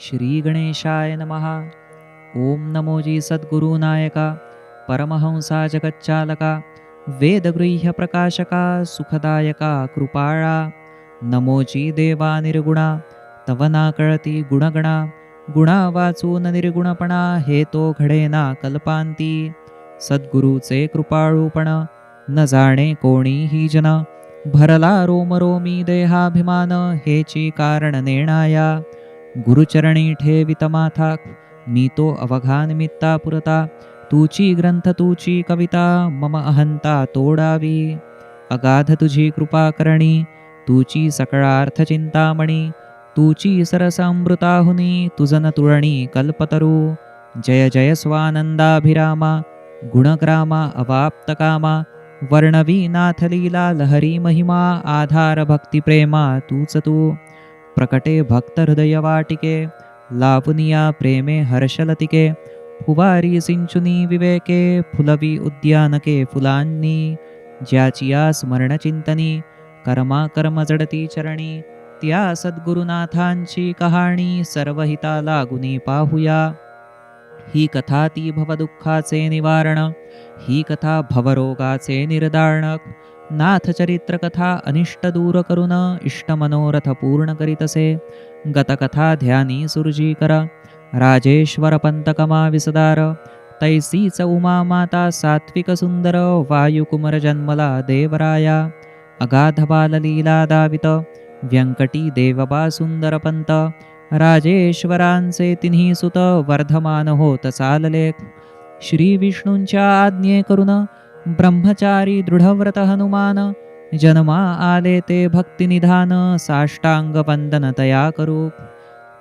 श्री गणेशाय नमः. ओम नमोजी सद्गुरुनायका परमहंसा जगच्चालका वेदगृह्य प्रकाशका सुखदायका कृपाळा. नमोजी देवा निर्गुणा तव ना कळती गुणगणा. गुणा वाचून निर्गुणपणा हे तो घडेना कल्पांती. सद्गुरूचे कृपाळूपण न जाणे कोणीही जन. भरला रोमरोमी देहाभिमान हेची कारण नेणाया. गुरुचरणी ठेवित माथा मी तो अवघा निमित्ता पुरता. तुची ग्रंथ तुची कविता मम अहंता तोडावी. अगाध तुझी कृपा करणी तुची सकळार्थ चिंतामणी. तुची सरसामृताहुनी तुझन तुळणी कल्पतरू. जय जय स्वानंदाभिरामा गुणग्रामा अवाप्तकामा. वर्णवी नाथ लीला लहरी महिमा आधार भक्तिप्रेमा तूच तू. प्रकटे भक्त हृदय वाटिके लावनिया प्रेमे हर्षलतिके. फुवारी सिंचुनी विवेके फुलवी उद्यानके फुलांनी. ज्याचिया स्मरण चिंतनी कर्मा कर्म जडती चरणी. त्या सद्गुरुनाथांची कहाणी सर्वहिता लागुनी पाहुया. ही कथा ती भवदुःखाचे निवारण ही कथा भवरोगाचे निर्दारण. नाथ चरित्र कथा अनिष्ट दूर करून इष्ट मनोरथ पूर्ण करीतसे. गतकथा ध्यानी सुरजी कर राजेश्वर पंतकमा विसदार. तैसीच उमा माता सात्विक सुंदर वायुकुमर जन्मला देवराया. अगाध बाललीला दावित व्यंकटी देवबा सुंदर पंत. राजेश्वरांचे तिन्ही सुत वर्धमान होत चालले. श्री विष्णूंच्या आज्ञे करून ब्रह्मचारी दृढव्रत हनुमान. जन्मा आले ते भक्तिनिधान साष्टांग वंदन तया करू.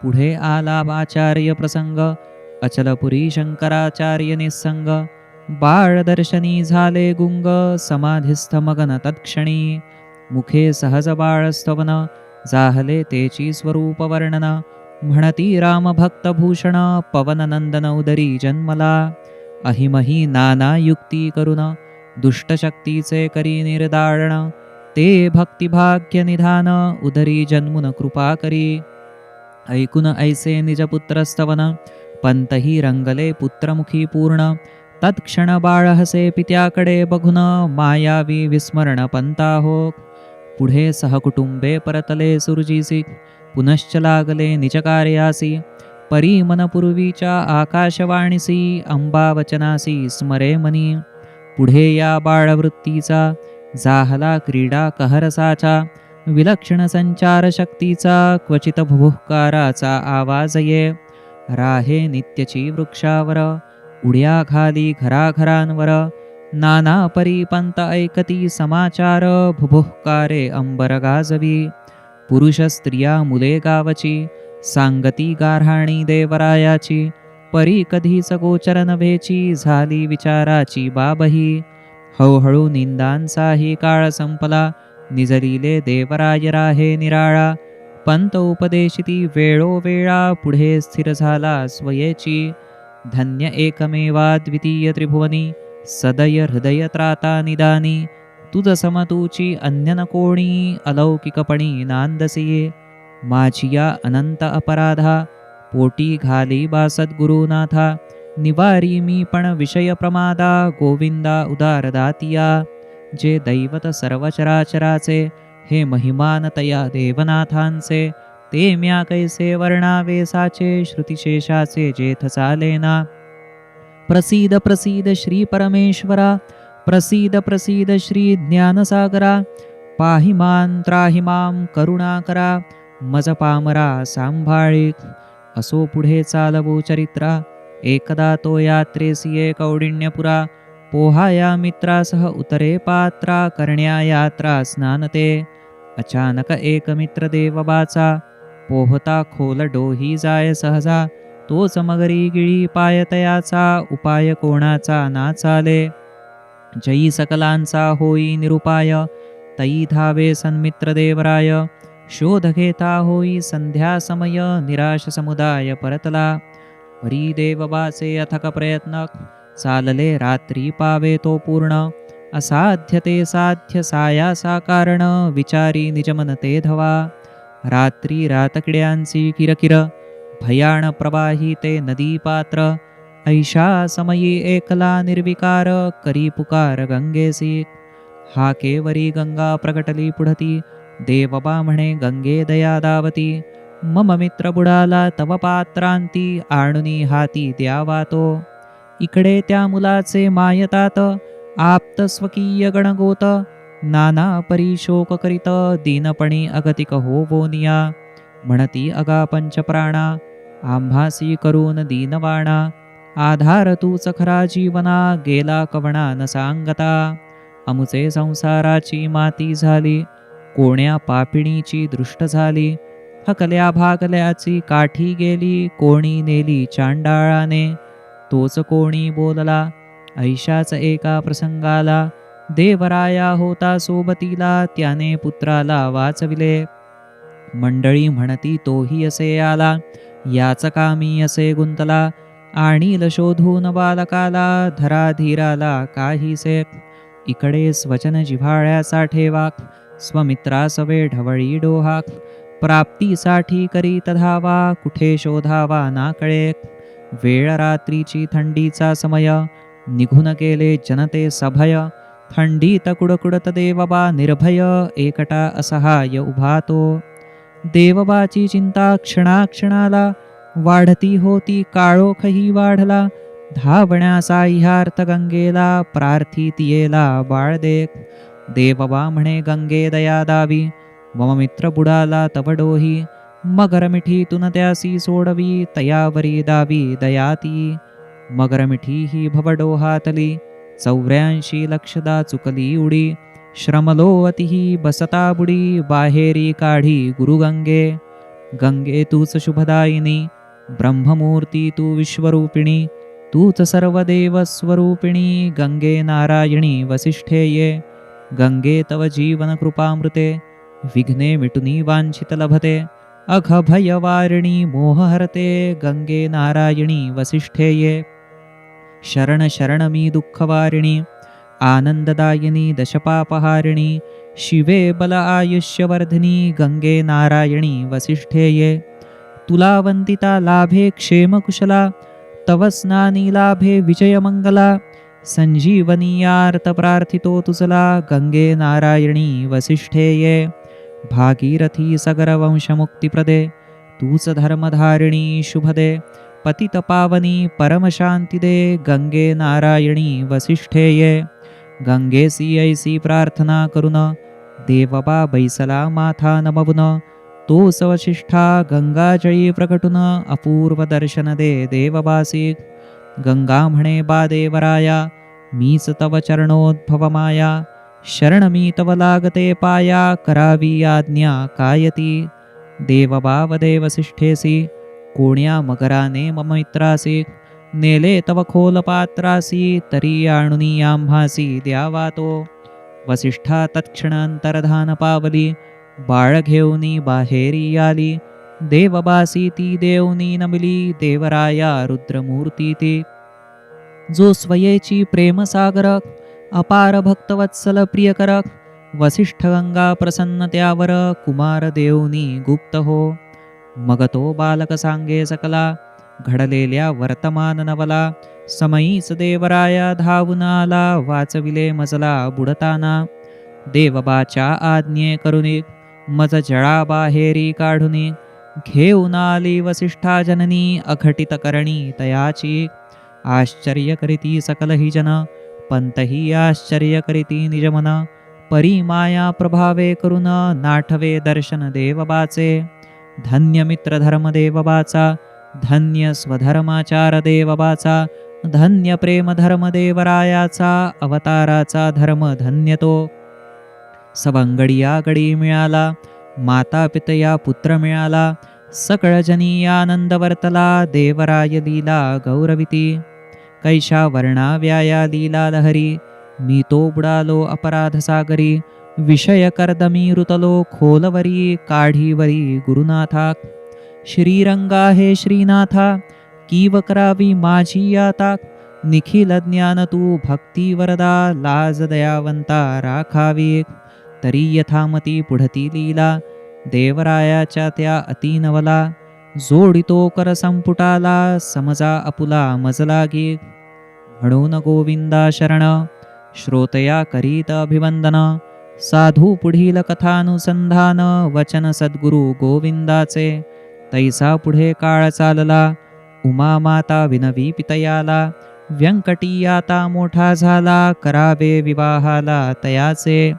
पुढे आला आचार्य प्रसंग अचलपुरी शंकराचार्य निसंग. बाळ दर्शनी झाले गुंग समाधिस्थ मगन तत्क्षणी. मुखे सहज बाळस्तवन जाहले तेची स्वरूप वर्णन. म्हणती राम भक्त भूषण पवननंदन उदरी जन्मला. अहिमही नाना युक्ती करून दुष्टशक्तीचे करी निर्दारण. ते भक्तिभाग्य निधान उदरी जन्मुन कृपा करी. ऐकून ऐसे निजपुत्रस्तवन पंतही रंगले पुत्रमुखी पूर्ण. तत्क्षण बाळ हसे पित्याकडे बघून मायावी विस्मरण पंता हो. पुढे सहकुटुंबे परतले सुरजीसी पुनश्च लागले निजकार्यासी. परी मनपूर्वीच्या आकाशवाणीसी अंबावचनासी स्मरे मनी. पुढे या बाळवृत्तीचा जाहला क्रीडा कहरसाचा. विलक्षण संचार शक्तीचा क्वचित भुभुकाराचा आवाज ये. राहे नित्यची वृक्षावर उड्या खाली घराघरांवर. नाना परी पंत ऐकती समाचार भुभुकारे अंबर गाजवी. पुरुष स्त्रिया मुले गावची सांगती गार्हाणी देवरायाची. परी कधीच गोचर नव्हेची झाली विचाराची बाबही. हळूहळू निंदांचाही काळ संपला निजलिले देवराय राहे निराळा. पंत उपदेशिती वेळोवेळा पुढे स्थिर झाला स्वयेची. धन्य एकमेवा द्वितीय त्रिभुवनी सदय हृदय त्राता निदानी. तुझ समतूची अन्य न कोणी अलौकिकपणी नांदसिये. माझिया अनंत अपराधा पोटी घाली बा सद्गुरुनाथा. निवारी मी पण विषय प्रमादा गोविंदा उदार दातिया. जे दैवत सर्व चराचराचे हे महिमान तया देवनाथांचे. ते म्या कैसे वर्णावे साचे श्रुतिशेषाचे जेथ चालेना. प्रसीद प्रसीद श्री परमेश्वरा प्रसीद प्रसीद श्री ज्ञानसागरा. पाहिमान त्राहिमाम करुणा करा मज पामरा सांभाळी. असो पुढे चालवो चरित्रा एकदा तो यात्रेसिये कौडिण्यपुरा. पोहाया मित्रासह उतरे पात्रा करण्या यात्रा स्नानते. अचानक एक मित्र देवबाचा पोहता खोल डोही जाय सहजा. तोच मगरी गिळी पाय तयाचा उपाय कोणाचा ना चाले. जयी सकलांचा होई निरुपाय तई धावे सन्मित्र देवराय. शोध घेता होई संध्या समय निराश समुदाय परतला. परी देवबाचे अथक प्रयत्न चालले रात्री पावे तो पूर्ण. असाध्य ते साध्य सायासा कारण विचारी निजमन ते धवा. रात्री रातकिड्यांची किरकिर भयाण प्रवाही ते नदी पात्र, ऐशा समयी एकला निर्विकार, करी पुकार गंगेसी. हा केवरी गंगा प्रगटली पुढती, देवबा म्हणे गंगे दया दावती. मम मित्र बुडाला तव पात्रांती, आणुनी हाती द्यावा तो. इकडे त्या मुलाचे मायतात, आप्त स्वकीय गणगोत. नाना परी शोक करीत, दीनपणी अगतिक होवोनिया. म्हणती अगा पंचप्राणा, आम्हासी करून दीनवाणा. आधार तूच खरा जीवना, गेला कवणा न सांगता. अमुचे संसाराची माती झाली, कोण्या पापिणीची दृष्ट झाली. हकल्या भागल्याची काठी गेली, कोणी नेली चांडाळाने. तोच कोणी बोलला ऐशाच एका प्रसंगाला, देवराया होता सोबतीला, त्याने पुत्राला वाचविले. मंडळी म्हणती तोही असे आला, याच कामी असे गुंतला. आणील शोधून बालकाला, धराधीराला काहीसे. इकडे स्वचन जिव्हाळ्याचा ठेवा, स्वमित्रासवे ढवळी डोहा. प्राप्तीसाठी करीत धावा, कुठे शोधावा ना कळे. वेळ रात्रीची थंडीचा समय, निघून गेले जनते सभय. थंडीत कुडकुडत देवबा निर्भय, एकटा असहाय उभा तो. देवबाची चिंता क्षणाक्षणाला, वाढती होती काळोखही वाढला. धावण्या साह्यार्थ गंगेला, प्रार्थित येला बाळ देख. देवबा म्हणे गंगे दया दावी, मम मित्र बुडाला तव डोही. मगर मिठीतून त्यासी सोडवी, तयावरी दावी दयाती. मगर मिठी ही भवडोहातली, 84 लक्षदा चुकली उडी. श्रमलो अतिही बसता बुडी, बाहेरी काढी गुरुगंगे. गंगे तूच शुभदायिनी, ब्रह्ममूर्ती तू विश्वरूपिणी. तूच सर्वदेव स्वरूपिणी, गंगे नारायणी वसिष्ठे ये. गंगे तव जीवन कृपामृते, विघ्ने मिटुनी वांछित लभते. अघ भयवारिणी मोहहरते, गंगे नारायणी वसिष्ठे ये. शरण शरण मी दुःखवारिणी, आनंददायिनी दशपापहारिणी. शिवे बल आयुष्यवर्धिनी, गंगे नारायणी वसिष्ठे ये. तुला वंदिता लाभे क्षेमकुशला, तव स्नानी लाभे विजयमंगला. संजीवनीयार्थ प्रार्थितो तुझला, गंगे नारायणी वसिष्ठे ये. भागीरथी सगर वंशमुक्तिप्रदे, तूच धर्मधारिणी शुभदे. पतित पावनी परमशांतिदे, गंगे नारायणी वसिष्ठे ये. गंगेसी ऐसी प्रार्थना करुन, देवबा बैसला माथा नमवुन. तो सवशिष्ठा गंगाजळी प्रकटून, अपूर्व दर्शन दे देवबासी. गंगा म्हणे बा देवराया, मीच तव चरणोद्भव माया. शरण मी तव लागते पाया, करावी आज्ञा कायती. देवबा वदे वसिष्ठेसी, कोण्या मगराने मम मित्रासी. नेले तव खोल पात्रासी, तरी आणुनी आम्हासी द्यावा तो. वसिष्ठा तत्क्षण अंतर्धान पावली, बाळ घेऊनी बाहेरी आली. देवबासी ती देवनी नमिली, देवराया रुद्रमूर्ती ती. जो स्वयेची प्रेमसागर, अपार भक्तवत्सल प्रियकर. वसिष्ठ गंगा प्रसन्न त्यावर, कुमार देवनी गुप्त हो. मग तो बालक सांगे सकला, घडलेल्या वर्तमान नवला. समयीच देवराया धावून आला, वाचविले मजला बुडताना. देवबाच्या आज्ञे करुनी, मज जळा बाहेरी काढुनी. घेऊन आली वसिष्ठा जननी, अघटित करणी तयाची. आश्चर्य करीती सकल ही जन, पंतही आश्चर्य करीती निजमन. परी माया प्रभावे करुन, नाठवे दर्शन देवबाचे. धन्य मित्र धर्म देवबाचा, धन्य स्वधर्माचार देवबाचा. धन्य प्रेम धर्म देवरायाचा, अवताराचा धर्म धन्य तो. सवंगडिया गडी मिळाला, माता पितया पुत्र मिळाला. सकळ जनी आनंद वर्तला, देवराय लीला गौरविती. कैशा वर्णाव्याया लीला लहरी, मी तो बुडालो अपराध सागरी. विषय कर्दमी रुतलो खोलवरी, काढीवरी गुरुनाथा. श्रीरंगा हे श्रीनाथा, कीव करावी माझी आता. निखिल ज्ञान तू भक्ती वरदा, लाज दयावंता राखावी. तरी यथामती पुढती लीला, देवरायाच्या त्या अतिनवला. जोडितो कर संपुटाला, समजा आपुला मज लागी. म्हणून गोविंदा शरण, श्रोतया करीत अभिवंदन. साधू पुढील कथानुसंधान, वचन सद्गुरु गोविंदाचे. तैसा पुढे काळ चालला, उमा माता विनवी पितयाला. व्यंकटी आता मोठा झाला, करावे विवाहाला तयाचे.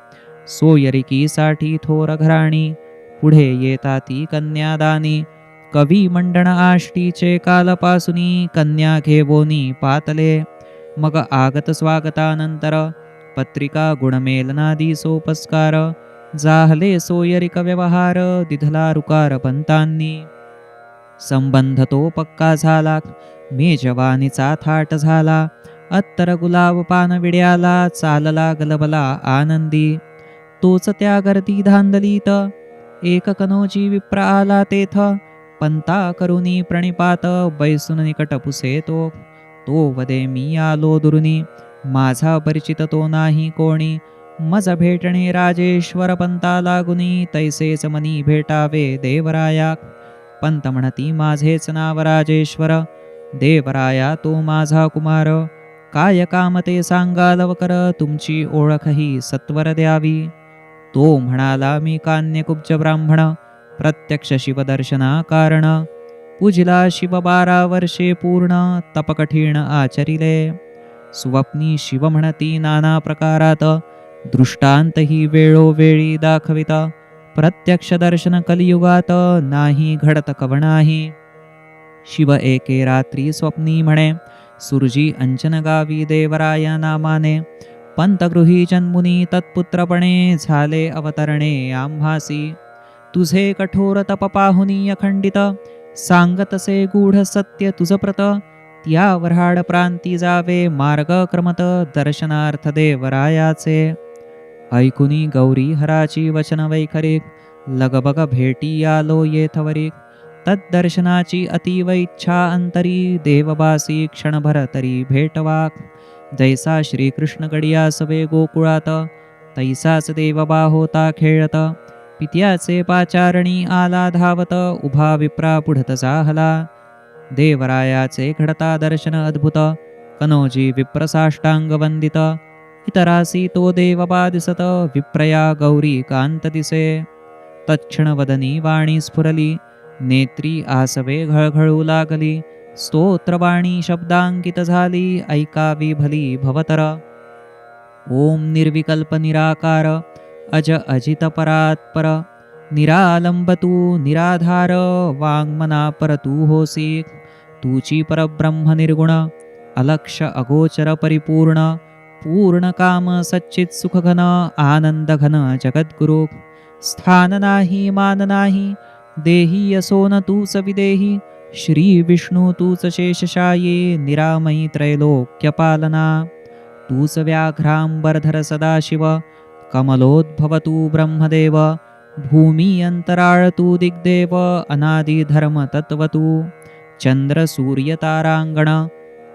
सोयरिकीसाठी थोर घराणी, पुढे येता ती कन्यादानी. कवी मंडण आष्टीचे कालपासुनी, कन्या घेवोनी पातले. मग आगत स्वागतानंतर, पत्रिका गुणमेलनादी सोपस्कार. जाहले सोयरिक व्यवहार, दिधला रुकार पंतांनी. संबंध तो पक्का झाला, मेजवानीचा थाट झाला. अत्तर गुलाब पान विड्याला, चालला गलबला आनंदी. तोच त्या गर्दी धांदलीत, एक कनोजी विप्र आला तेथ. पंता करुनी प्रणिपात, बैसून निकट पुसे तो. तो वदे मी आलो दुरुनी, माझा परिचित तो नाही कोणी. मज भेटणे राजेश्वर पंता लागुनी, तैसेच मनी भेटावे देवराया. पंत म्हणती माझेच नाव राजेश्वर, देवराया तो माझा कुमार. काय काम ते सांगा लवकर, तुमची ओळखही सत्वर द्यावी. तो म्हणाला मी कान्यकुब्ज ब्राह्मण, प्रत्यक्ष शिवदर्शना कारण. पूजिला शिव 12 वर्षे पूर्ण, तपकठीण आचरिले. स्वप्नी शिव म्हणती नाना प्रकारात, दृष्टांतही वेळोवेळी दाखवित. प्रत्यक्ष दर्शन कलियुगात, नाही घडत कवणाही. शिव एके रात्री स्वप्नी म्हणे, सुरजी अंचन गावी देवराया नामाने. पंतगृही जन्मुनी तत्पुत्रपणे, झाले अवतरणे आम्हासी. तुझे कठोर तप पाहुनी अखंडित, सांगतसे गूढ सत्य तुझ प्रत. त्या वऱ्हाड प्रांती जावे मार्ग क्रमत, दर्शनार्थ देवरायाचे. ऐकुनी गौरी हराची वचन वैखरिक, लगबग भेटी आलो येथवरिक. तद्दर्शनाची अतीव इच्छा अंतरी, देवबासी क्षणभर तरी भेटवाक. जैसा श्रीकृष्ण गडिया सवे गोकुळात, तैसाच देवबा होता खेळत. पित्याचे पाचारणी आला धावत, उभा विप्रा पुढत जाहला. देवरायाचे घडता दर्शन अद्भुत, कनोजी विप्रसाष्टांग वंदित. इतरासी तो देवबा दिसत, विप्रया गौरी कांत दिसे. तत्क्षण वदनी वाणी स्फुरली, नेत्री आसवे घळघळू लागली. स्तोत्रवाणी शब्दांकित झाली, ऐकावी भली भवतर. ओम निर्विकल्प निराकार, अज अजित परात्पर. निरालंब तू निराधार, वाङ्मना पर तू होसी. तूची परब्रह्म निर्गुण, अलक्ष अगोचर परिपूर्ण. पूर्ण काम सच्चित सुखघन, आनंद घन जगद्गुरु. स्थान नाही मान नाही, देही यशोन तूच विदेही. श्री विष्णू तूच शेषशायी, निरामयी त्रैलोक्यपालना. तूच व्याघ्रांबरधर सदाशिव, कमलोद्भव तू ब्रह्मदेव. भूमी अंतराळ तू दिग्देव, अनादि धर्म तत्व तू. चंद्र सूर्य तारांगण,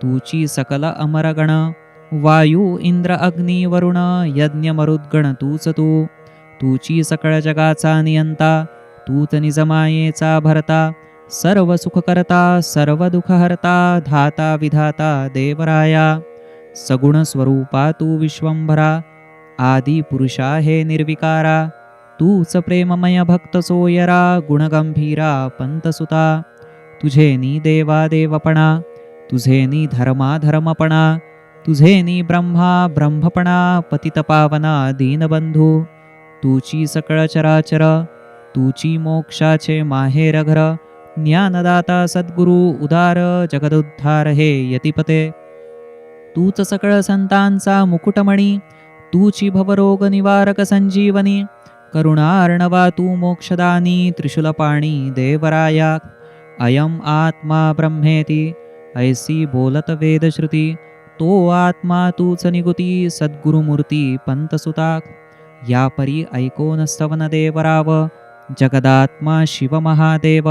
तूची सकल अमरगण. वायू इंद्र अग्नी वरुण, यज्ञ मरुद्गण तूच तू. तूची सकळ जगाचा नियंता, तूच निजमायेचा भरता. सर्व सुख करता सर्व दुःख हरता, धाता विधाता देवराया. सगुण स्वरूपा तू विश्वंभरा, आदि पुरुषा हे निर्विकारा. तूच प्रेममय भक्त सोयरा, गुणगंभीरा पंतसुता. तुझे नी देवा देवपणा, तुझे नी धर्मा धर्मपणा. तुझे नी ब्रह्मा ब्रह्मपणा, पतित पावना दीनबंधू. तूची सकळ चराचर, तूची मोक्षाचे माहेर घर. ज्ञानदाता सद्गुरु उदार, जगदुद्धार हे यतिपते. तूच सकळ संतांचा मुकुटमणी, तूची भवरोग निवारक संजीवनी. करुणार्णवा तू मोक्षदानी, त्रिशूलपाणी देवराया. अयम आत्मा ब्रह्मेती, ऐसी बोलत वेदश्रुती. तो आत्मा तूच निगुती, सद्गुरुमूर्ती पंतसुता. या परी ऐकोन स्तवन देवराव, जगदात्मा शिव महादेव.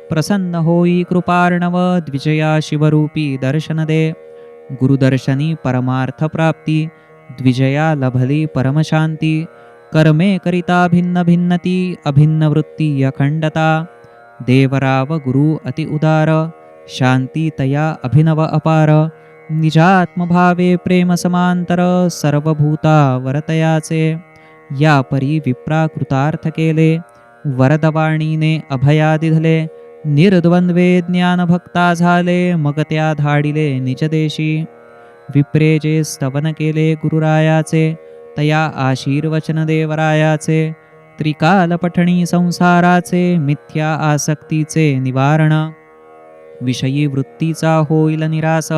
प्रसन्न होई कृपार्णव, द्विजया शिवरूपी दर्शन दे. गुरुदर्शनी परमार्थ प्राप्ती, द्विजया लभली परमशांती. कर्मे करिता भिन्न भिन्नती, अभिन्न वृत्ती अखंडता. देवराव गुरु अति उदार, शांती तया अभिनव अपार. निजात्मभावे प्रेम समांतर, सर्वभूता वरतयाचे. या परी विप्राकृतार्थ केले, वरदवाणीने अभया दिधले. निर्द्वंद्वे ज्ञान भक्ता झाले, मग त्या धाडिले निजदेशी. विप्रे जे स्तवन केले गुरुरायाचे, तया आशीर्वचन देवरायाचे. त्रिकाल पठणी संसाराचे, मिथ्या आसक्तीचे निवारण. विषयी वृत्तीचा होईल निरास,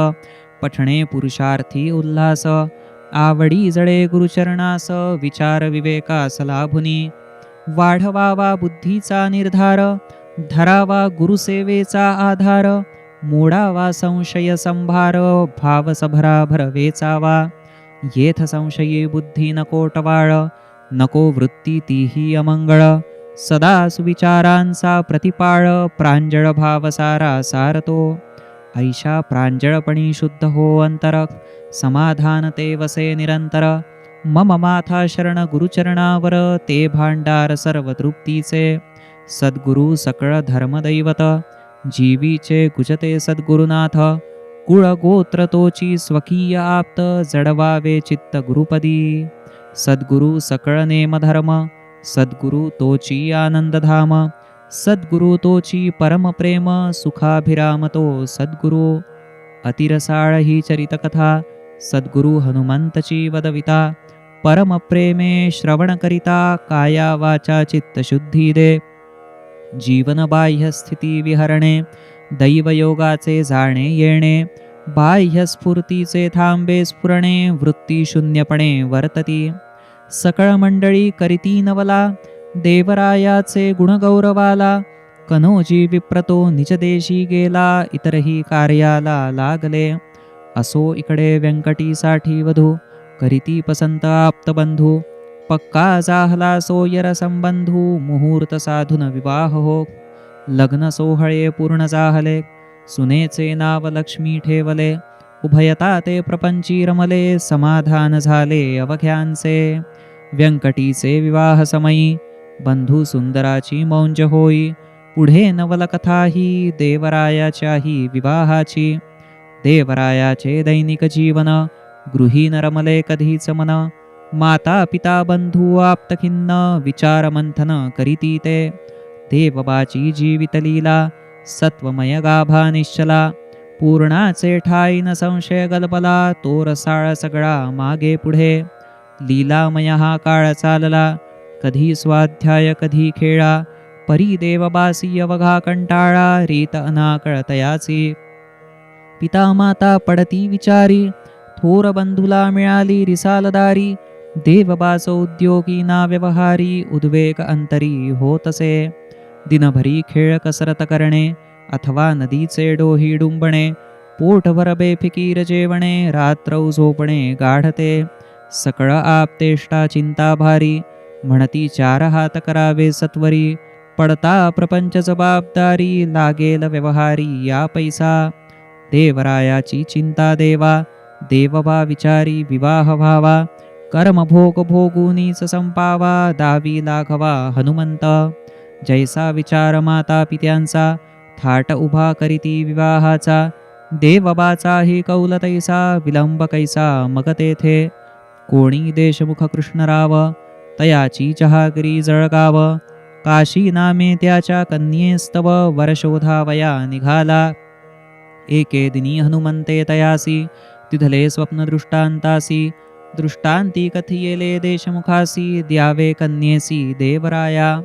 पठणे पुरुषार्थी उल्हास. आवडी जळे गुरुचरणास, विचार विवेकास लाभुनी. वाढवावा बुद्धीचा निर्धार, धरावा गुरुसेवेचा आधार. मोडावा संशय संभार, भावसभराभर वेचावा. येथ संशयी बुद्धी नको टवाळ, नको वृत्ती तीही अमंगळ. सदा सुविचारांचा प्रतिपाळ, प्रांजळ भावसारा सारतो. ऐशा प्रांजळपणी शुद्ध हो अंतर, समाधान ते वसे निरंतर. मम माथा शरण गुरुचरणावर, ते भांडार सर्व तृप्तीचे. सद्गुरु सकळ धर्मदैवत, जीवीचे गुजते सद्गुरुनाथ. कुळ गोत्र तोची स्वकीय आप्त, जडवावे चित्त गुरुपदी. सद्गुरु सकळ नेमधर्म, सद्गुरु तोची आनंदधाम. सद्गुरु तोची परमप्रेम, सुखाभिराम तो सद्गुरु. अतिरसाळ ही चरितकथा, सद्गुरु हनुमंतची वदविता. परमप्रेमे श्रवण करिता, काया वाचा चित्तशुद्धी दे. जीवन बाह्य स्थिती विहरणे, दैवयोगाचे जाणे येणे. बाह्य स्फूर्तीचे थांबे स्फुरणे, वृत्ती शून्यपणे वर्तती. सकळ मंडळी करीती नवला, देवरायाचे गुणगौरवाला. कनोजी विप्रतो निजदेशी गेला, इतरही कार्याला लागले. असो इकडे व्यंकटीसाठी वधू, करीती पसंत आप्तबंधू. पक्का जाहला सोयर संबंधू, मुहूर्त साधून विवाह हो. लग्न सोहळे पूर्ण जाहले, सुनेचे नाव लक्ष्मी ठेवले. उभयता ते प्रपंची रमले, समाधान झाले अवघ्यांचे. व्यंकटीचे विवाह समयी, बंधू सुंदराची मौंज होई. पुढे नवलकथा ही, देवरायाच्याही विवाहाची. देवरायाचे दैनिक जीवन, गृहीन रमले कधीच मन. माता पिता बंधू आप्तखिन्न, विचार मंथन करीती ते. देवबाची जीवितलीला, सत्वमय गाभा निश्चला. पूर्णाचे ठाई न संशय गलबला, तो रसाळ सगळा मागे पुढे. लीलामय हा काळ चालला, कधी स्वाध्याय कधी खेळा. परी देवबासी अवघा कंटाळा, रीत अनाकळ तयाची. पिता माता पडती विचारी, थोर बंधुला मिळाली रिसालदारी. देवबाचो उद्योगी ना व्यवहारी, उद्वेग अंतरी होतसे. दिनभरी खेळ कसरत करणे, अथवा नदीचे डोही डुंबणे. पोटभर बेफिकीर जेवणे, रात्रौ झोपणे गाढते. सकळ आपतेष्टा चिंता भारी, म्हणती चार हात करावे सत्वरी. पडता प्रपंच जबाबदारी, लागेल व्यवहारी या पैसा. देवरायाची चिंता देवा, देवबा विचारी विवाह व्हावा. कर्मभोग भोगुनीच संपावा, दावी लाघवा हनुमंत. जैसा विचार माता पित्यांचा, थाट उभा करीती विवाहाचा. देवबाचाही कौल तैसा, विलंब कैसा मग तेथे. कोणी देशमुख कृष्णराव, तयाची जहागिरी जळगाव. काशी नामे त्याच्या कन्येस्तव, वरशोधावया निघाला. एके दिनी हनुमंते तयासी, तिथले स्वप्न दृष्टांतासी. दृष्टांती कथियेले देशमुखासी, द्यावे कन्येसी देवराया.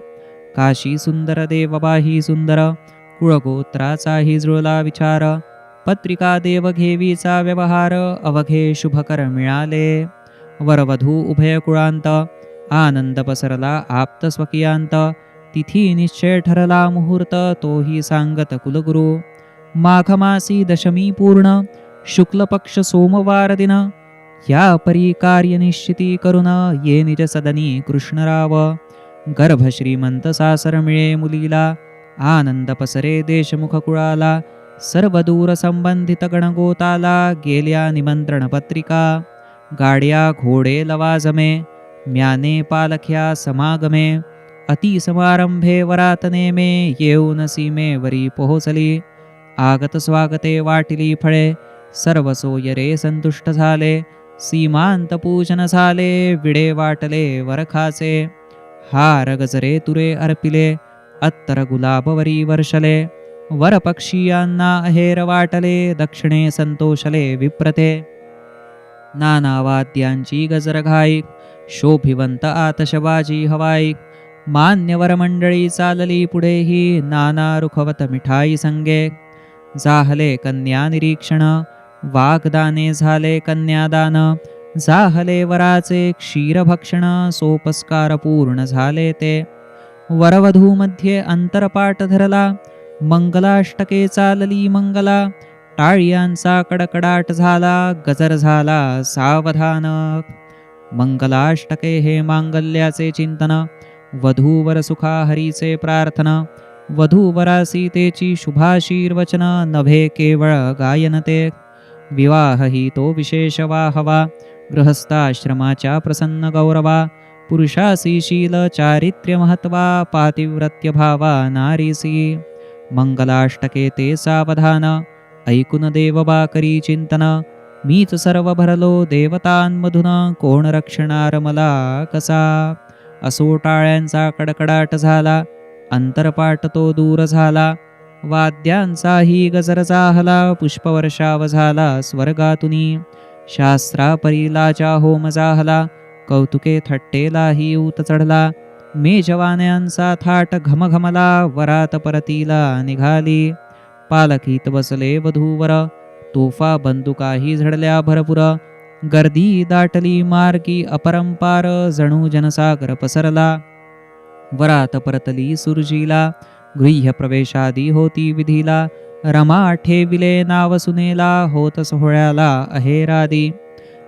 काशी सुंदर देवबाही सुंदर, कुळगोत्राचाही जुळला विचार. पत्रिका देव घेवीचा व्यवहार, अवघे शुभकर मिळाले. वरवधू उभय कुळांत, आनंद पसरला आप्त स्वकीयांत. तिथी निश्चय ठरला मुहूर्त, तोही सांगत कुलगुरु. माघमासी दशमी पूर्ण, शुक्ल पक्ष सोमवार दिन. या परी कार्य निश्चिती करून, ये निज सदनी कृष्णराव. गर्भ श्रीमंत सासर मिळे मुलीला, आनंद पसरे देशमुख कुळाला. सर्व दूर संबंधित गणगोताला, गेल्या निमंत्रण पत्रिका. गाड्या घोडे लवाजमे, म्याने पालख्या समागमे. अति समारंभे वरात नेमे, येऊन सीमेवरी पोहोचली. आगत स्वागते वाटिली फळे, सर्व सोयरे संतुष्ट झाले. सीमांत पूजन झाले, विडे वाटले वरखाचे. हार गजरे तुरे अर्पिले, अत्तर गुलाबवरी वर्षले. वर पक्षीयांना अहेर वाटले, दक्षिणे संतोषले विप्रते. नाना वाद्यांची गजर घाईक, शोभिवंत आतषबाजी हवाईक. मान्यवर मंडळी चालली पुढेही, नाना रुखवत मिठाई संगे. जाहले कन्या निरीक्षण, वाग्दाने झाले कन्यादान. जाहले वराचे क्षीरभक्षण, सोपस्कार पूर्ण झाले ते. वरवधूमध्ये अंतरपाठ धरला, मंगलाष्टके चालली मंगला. टाळ्यांचा कडकडाट झाला, गजर झाला सावधान. मंगलाष्टके हे मांगल्याचे चिंतन, वधूवर सुखा हरीचे प्रार्थना. वधूवरा सीतेची शुभाशीर्वचन, नभे केवळ गायन ते. विवाह ही तो विशेष वाहवा, गृहस्थाश्रमाच्या प्रसन्न गौरवा. पुरुषासी शील चारित्र्य महत्वा, पातिव्रत्य भावा नारीसी. मंगलाष्टके ते सावधान, ऐकून देवबा करी चिंतन. मीच सर्व भरलो देवतांमधून, कोण रक्षणार मला कसा. असो टाळ्यांचा कडकडाट झाला, अंतरपाट तो दूर झाला. वाद्यांचाही गजर जाहला, पुष्पवर्षाव झाला स्वर्गातुनी. शास्त्रापरीलाचा होम जाहला, कौतुके थट्टेलाही ऊत चढला. मेजवान्यांचा थाट घमघमला, वरात परतीला निघाली. पालखीत बसले वधूवर, तोफा बंदुकाही झडल्या भरपूर. गर्दी दाटली मार्गी अपरंपार, जणू जनसागर पसरला. वरात परतली सुरजीला, गृह्य प्रवेशादी होती विधीला. रमा ठेविले नाव सुनेला, होत सोहळ्याला अहेरादी.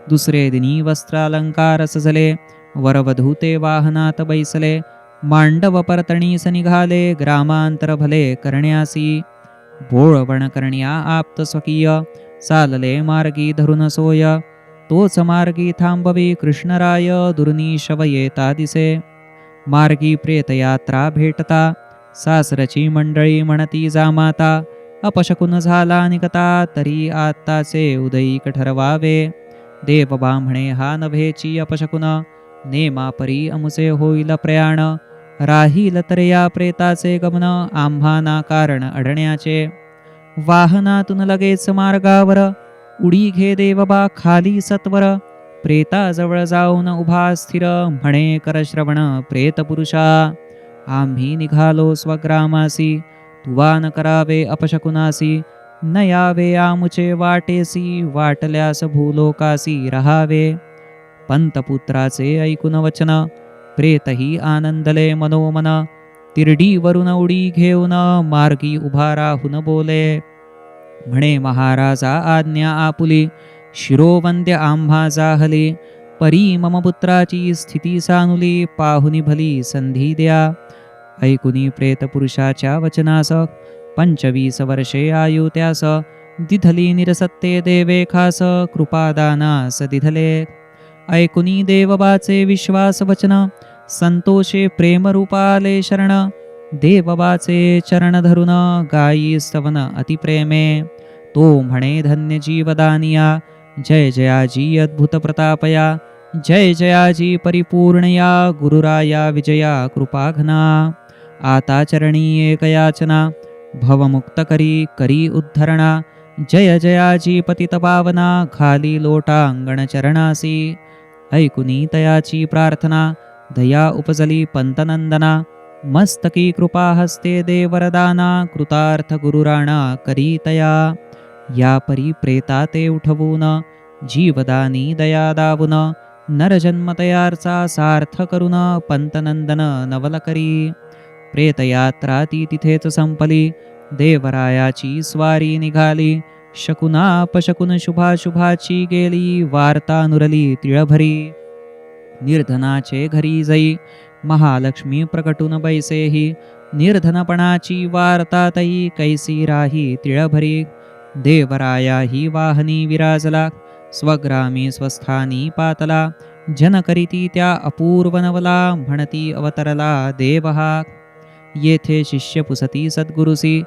दुसरे दिनी वस्त्रालंकार सजले, वरवधू ते वाहनात बैसले. मांडव परतणीस निघाले, ग्रामांतर भले करण्यासी. बोळवण करण्या आप्त स्वकीय, चालले मार्गी धरून सोय. तोच मार्गी थांबवी कृष्णराय, दुर्निशव येता दिसे. मार्गी प्रेतयात्रा भेटता, सासरची मंडळी म्हणती जामाता. अपशकुन झाला निकता, तरी आत्ताचे उदयिक ठरवावे. देवबा म्हणे हा नभेची अपशकुन, नेमापरी अमुचे होईल प्रयाण. राहील तर या प्रेताचे गमन, आम्हाना कारण अडण्याचे. वाहनातून लगेच मार्गावर, उडी घे देवबा खाली सत्वर. प्रेताजवळ जाऊन उभा स्थिर, म्हणे कर श्रवण प्रेतपुरुषा. आम्ही निघालो स्वग्रामासी, तुवा न करावे अपशकुनासी. न यावे आमुचे वाटेसी, वाटल्यास भूलोकासी राहावे. पंतपुत्राचे ऐकून वचन, प्रेतही आनंदले मनोमन. तिरडीवरून उडी घेऊन, मार्गी उभा राहून बोले. म्हणे महाराजा आज्ञा आपुली, शिरोवंद्य आम्हा जाहली. परी मम पुत्राची स्थिती सानुली, पाहुनी भली संधी द्या. ऐकुनी प्रेतपुरुषाच्या वचनास, 25 वर्षे आयु त्यास. दिधली निरसत्ते देवे खास, कृपादानास दिधले. ऐकुनी देवबाचे विश्वास वचन, संतोषे प्रेमरूपाले शरण. देवबाचे चरण धरून, गायी स्तवन अतिप्रेमे. तो म्हणे धन्य जीवदानिया, जय जयाजी अद्भुत प्रतापया. जय जयाजी परिपूर्णया, गुरुराया विजया कृपाघना. आता चरणी एक याचना, भवमुक्त करी करी उद्धरणा. जय जयाजी पतित पावना, खाली लोटा अंगण चरणासी. ऐकुनी तयाची प्रार्थना, दया उपजली पंतनंदना. मस्तकी कृपा हस्ते दे वरदाना, कृतार्थ गुरुराणा करी तया. या परी प्रेता ते उठवून, जीवदानी दया दावून. नरजन्म तयारचा सार्थ करून, पंतनंदन नवल करी. प्रेतयात्रा ती तिथेच संपली, देवरायाची स्वारी निघाली. शकुनापशकुन शुभाशुभाची गेली, वार्ता नुरली तिळभरी. निर्धनाचे घरी जाई, महालक्ष्मी प्रकटून बैसेही. निर्धनपणाची वार्ता तई, कैसी राही तिळभरी. देवराया ही वाहनी विराजला, स्वग्रामी स्वस्थानी पातला. जन करीती त्या अपूर्व नवला, म्हणती अवतरला देव हा. येथे शिष्य पुसती सद्गुरुसी,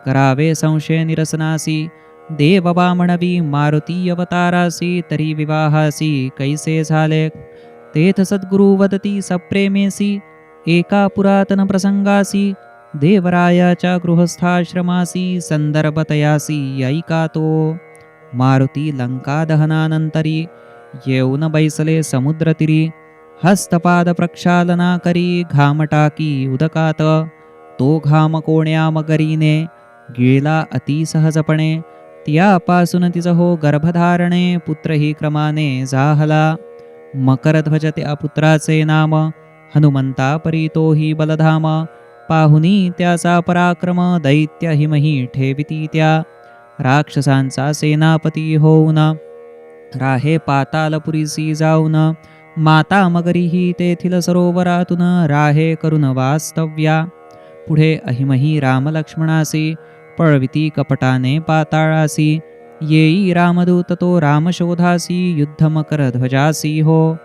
करावे संशय निरसनासी. देव म्हणवी मारुती अवतारासी, तरी विवाहासी कैसे झाले. तेथ सद्गुरु वदती सप्रेमेसी, एका पुरातन प्रसंगासी. देवरायाच्या गृहस्थाश्रमासी, संदर्भतयासी ऐका तो. मारुती लंका दहनानंतरी, येऊन बैसले समुद्रतीरी. हस्तपाद प्रक्षालना करी, घाम टाकी उदकात. तो घाम कोण्या मगरीने, गिळला अति सहजपणे. त्यापासून तिचं हो गर्भधारणे, पुत्रही क्रमाने जाहला. मकरध्वज त्या पुत्राचे नाम, हनुमंता परी तोही बलधाम. पाहुनी त्याचा पराक्रम, दैत्य हिमही ठेविती त्या. राक्षसांचा सेनापती होऊन, राहे पातालपुरीसी जाऊन. माता मगरीही तेथील सरोवरातून, राहे करून वास्तव्या. पुढे अहिमही रामलक्ष्मणासी, पळविती कपटाने पाताळासी. येई रामदूत तो रामशोधासी, युद्ध मकरध्वजासी हो.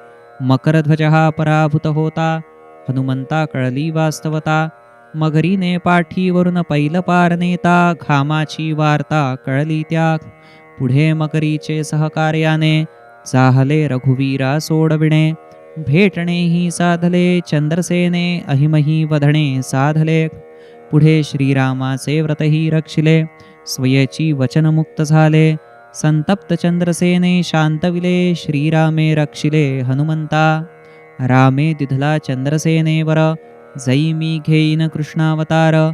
मकरध्वज हा पराभूत होता, हनुमंता कळली वास्तवता. मगरीने पाठीवरून पैल पार नेता, घामाची वार्ता कळली त्या. पुढे मगरीचे सहकार्याने, जाहले रघुवीरा सोडविणे. भेटणेही साधले चंद्रसेने, अहिमही वधणे साधले. पुढे श्रीरामाचे व्रतही रक्षिले, स्वयेची वचनमुक्त झाले. संतप्त चंद्रसेने शांतविले, श्रीरामे रक्षिले हनुमंता. रामे दिधला चंद्रसेनेवर, जई मी घेईन कृष्णावतार.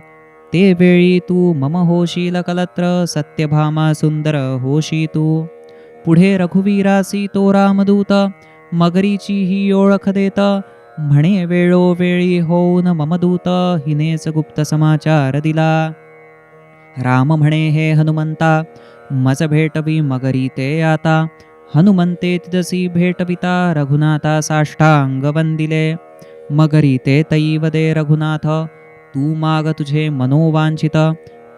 ते वेळी तू मम होशील कलत्र, सत्यभामा सुंदर होशी तू. पुढे रघुवीरासी तो रामदूत, मगरीची ही ओळख देत. म्हणे वेळोवेळी होऊन मम दूत, हिनेच गुप्त समाचार दिला. राम म्हणे हे हनुमंता, मज भेटवी मगरी ते आता. हनुमंते तिदसी भेटविता, रघुनाथा साष्टांग वंदिले. मगरी ते तई वदे रघुनाथ, तू माग तुझे मनोवांछित.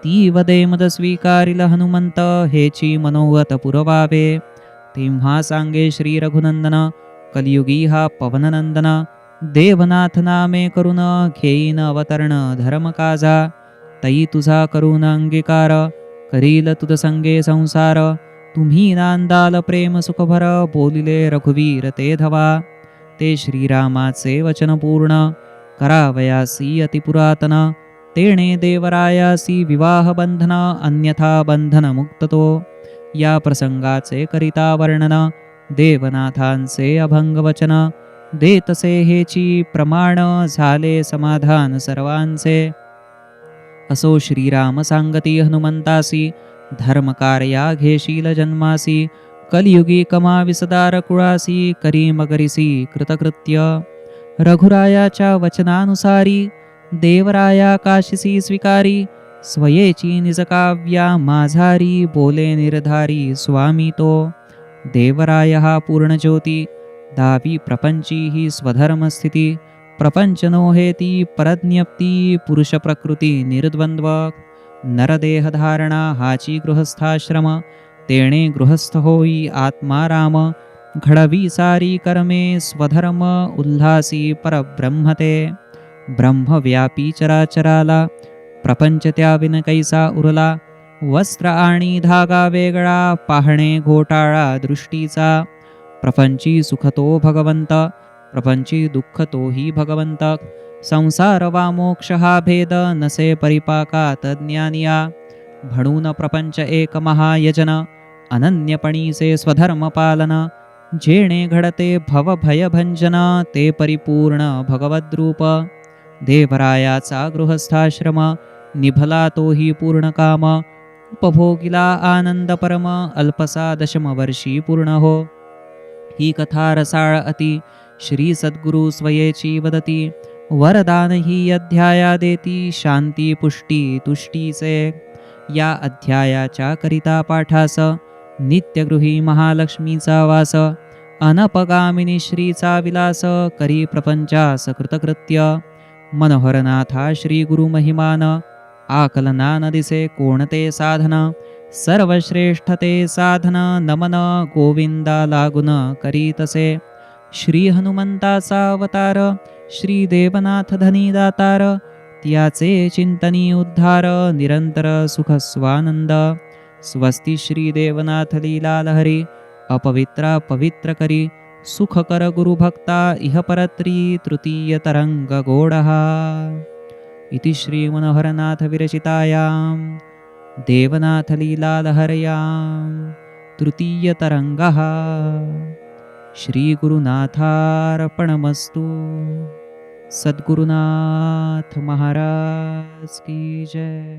ती वदे मद स्वीकारिल हनुमंत, हेची मनोगत पुरवावे. तेव्हा सांगे श्री रघुनंदन, कलियुगी हा पवननंदन. देवनाथ नामे करून, घेईन अवतरण धर्मकाजा. तई तुझा करून अंगीकार, करील तुझ संगे संसार. तुम्ही नांदाल प्रेम सुखभर, बोलिले रघुवीर ते धवा. ते श्रीरामाचे वचन पूर्ण, करावयासी अतिपुरातन. तेणे देवरायासी विवाह बंधन, अन्यथा बंधन मुक्त तो. या प्रसंगाचे करिता वर्णन, देवनाथांचे अभंग वचन. देतसे हेची प्रमाण, झाले समाधान सर्वांचे. असो श्रीराम सांगती हनुमंतासी, धर्मकार्या घेशील जन्मासी. कलियुगी कमाविसदार कुळासी, करी मगरीसी कृतकृत्य. रघुरायाच्या वचनानुसारी, देवराया काशीसी स्वीकारी. स्वयेची निजकाव्या माझारी, बोले निर्धारी स्वामी तो. देवराय हा पूर्ण ज्योती, दावी प्रपंची ही स्वधर्मस्थिती. प्रपंच नोहेती परज्ञप्ती, पुरुष प्रकृती निर्द्वंद्व. नरदेहधारणा हाची गृहस्थाश्रम, तेणे गृहस्थ होई आत्मा राम. घडवी सारी कर्मे स्वधर्म, उल्हासी परब्रह्मते. ब्रह्मव्यापी चराचराला, प्रपंच त्याविन कैसा उरला. वस्त्र आणि धागा वेगळा, पाहणे घोटाळा दृष्टीचा. प्रपंची सुख तो भगवंत, प्रपंची दुःख तोही भगवंत. संसार वा मोक्ष हा भेद, नसे परिपाकात ज्ञानिया. म्हणून प्रपंच एक महायजन, अनन्यपणीचे स्वधर्म पालन. जेणे घडते भवभयभंजन, ते परिपूर्ण भगवद्रूप. देवरायाचा गृहस्थाश्रम, निभला तोही पूर्ण काम. उपभोगिला आनंद परम, अल्पसा दशमवर्षी पूर्ण हो. ही कथा रसाळ अति, श्री सद्गुरु स्वयेची वदती. वरदान ही अध्याया देती, शांती पुष्टी तुष्टीचे. या अध्यायाच्या करिता पाठास, नित्यगृही महालक्ष्मीचा वास. अनपगामिनी श्रीचा विलास, करी प्रपंचास कृतकृत्य. मनोहरनाथा श्री गुरु महिमान, आकलना न दिसे कोणते साधन. सर्वश्रेष्ठ ते साधन, नमन गोविंदा लागून करीतसे. श्री हनुमंताचा अवतार, श्री देवनाथ धनी दातार, त्याचे चिंतनी उद्धार, निरंतर सुख स्वानंद. स्वस्ति श्री देवनाथ लीला लहरी, अपवित्रा पवित्र करी, सुख कर गुरु भक्ता इह परत्री तृतीय तरंग गोडहा. इति श्री मनोहरनाथ विरचितायां देवनाथ लीला लहर्यां तृतीय तरंगः. श्री गुरुनाथार्पणमस्तु. सद्गुरुनाथ महाराज की जय.